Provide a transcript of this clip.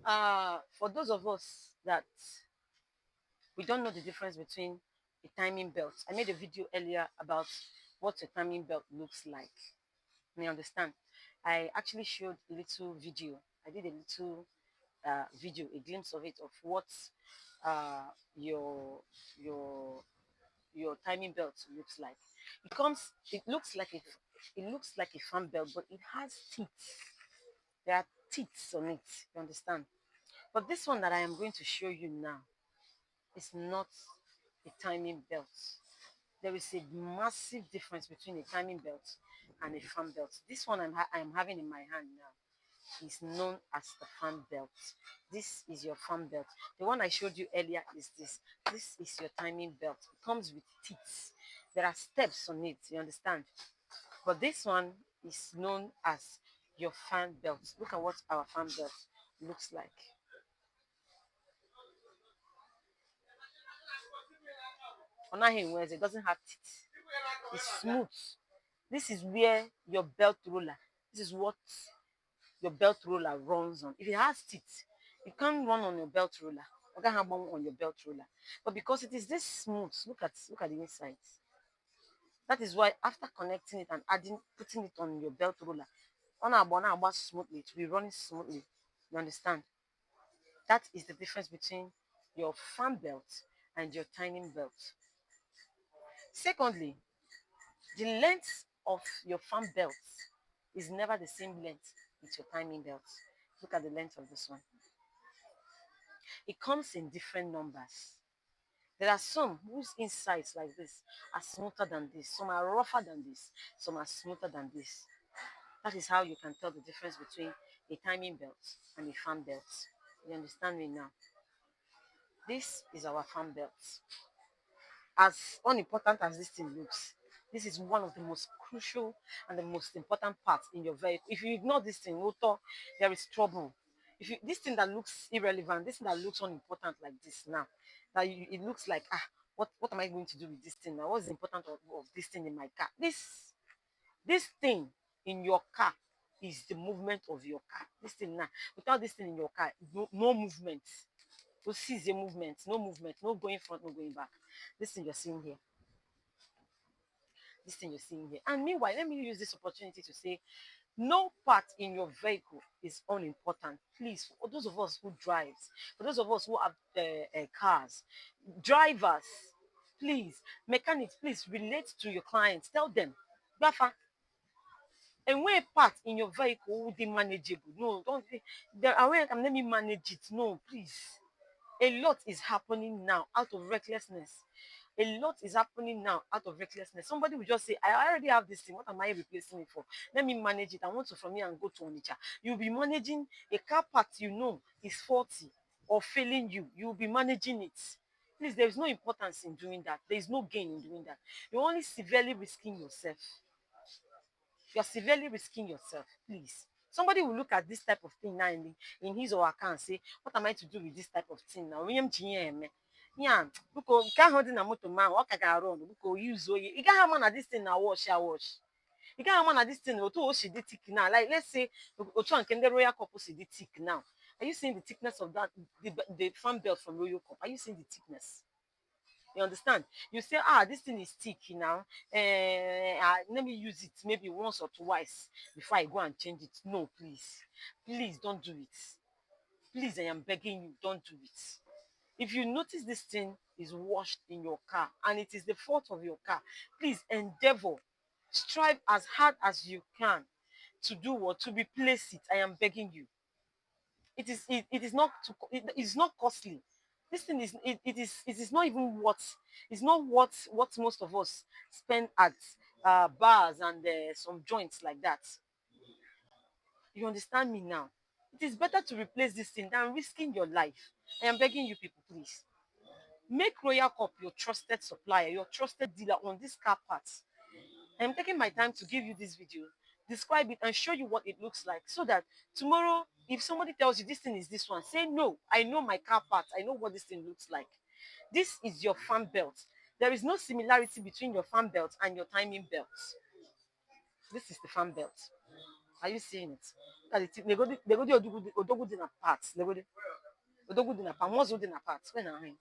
For those of us that we don't know the difference between a timing belt, I made a video earlier about what a timing belt looks like. You understand? I actually showed a little video. I did a little video, a glimpse of it, of what uh, your your your timing belt looks like. It looks like a fan belt, but it has teeth. There are teeth on it. You understand? But this one that I am going to show you now is not a timing belt. There is a massive difference between a timing belt and a fan belt. This one I'm having in my hand now is known as the fan belt. This is your fan belt. The one I showed you earlier is this. This is your timing belt. It comes with teeth. There are steps on it, you understand? But this one is known as your fan belt. Look at what our fan belt looks like. On him, whereas it doesn't have teeth. It's smooth. This is where your belt roller. This is what your belt roller runs on. If it has teeth, it can't run on your belt roller. It can't have one on your belt roller. But because it is this smooth, look at the inside. That is why after connecting it and putting it on your belt roller, on our smoothly, it will be running smoothly. You understand? That is the difference between your fan belt and your timing belt. Secondly, the length of your fan belt is never the same length with your timing belt. Look at the length of this one. It comes in different numbers. There are some whose insides like this are smoother than this, some are rougher than this, some are smoother than this. That is how you can tell the difference between a timing belt and a fan belt. You understand me now? This is our fan belt. As unimportant as this thing looks, this is one of the most crucial and the most important parts in your vehicle. If you ignore this thing, there is trouble. If you this thing that looks irrelevant, this thing that looks unimportant like this now, it looks like what am I going to do with this thing now? What's the importance of this thing in my car? This thing in your car is the movement of your car. This thing now, without this thing in your car, no movement. We'll seize the movement, no going front, no going back. This thing you're seeing here. This thing you're seeing here. And meanwhile, let me use this opportunity to say no part in your vehicle is unimportant. Please, for those of us who drives, for those of us who have cars, drivers, please, mechanics, please relate to your clients. Tell them, Bafa, and when part in your vehicle will be manageable. No, don't. There are where let me manage it. No, please. A lot is happening now out of recklessness. A lot is happening now out of recklessness. Somebody will just say, I already have this thing. What am I replacing it for? Let me manage it. I want to from here and go to Onitsha. You'll be managing a car part you know is faulty or failing you. You'll be managing it. Please, there is no importance in doing that. There is no gain in doing that. You're only severely risking yourself. You're severely risking yourself. Please. Somebody will look at this type of thing now in his or her car and say, what am I to do with this type of thing now? Yeah, because can't hold in a motor man, what can I run? Because use you can't have man this thing now wash. You can't have man this thing to she did thick now. Like let's say Ocho and Kende Royal Cup she did thick now. Are you seeing the thickness of that the fan belt from Royal Cup? Are you seeing the thickness? You understand? You say, this thing is sticky now. Let me use it maybe once or twice before I go and change it. No, please. Please don't do it. Please, I am begging you, don't do it. If you notice this thing is washed in your car and it is the fault of your car, please endeavor, strive as hard as you can to do what? To replace it. I am begging you. It is not costly. This thing is it is not even what most of us spend at bars and some joints like that. You understand me now? It is better to replace this thing than risking your life. I am begging you people, please. Make Royal Cup your trusted supplier, your trusted dealer on this car parts. I'm taking my time to give you this video, describe it, and show you what it looks like so that tomorrow, if somebody tells you this thing is this one, say, no, I know my car parts. I know what this thing looks like. This is your fan belt. There is no similarity between your fan belt and your timing belt. This is the fan belt. Are you seeing it? They go do odogu dinner parts. They go do odogu dinner part. What's dinner parts? When are we?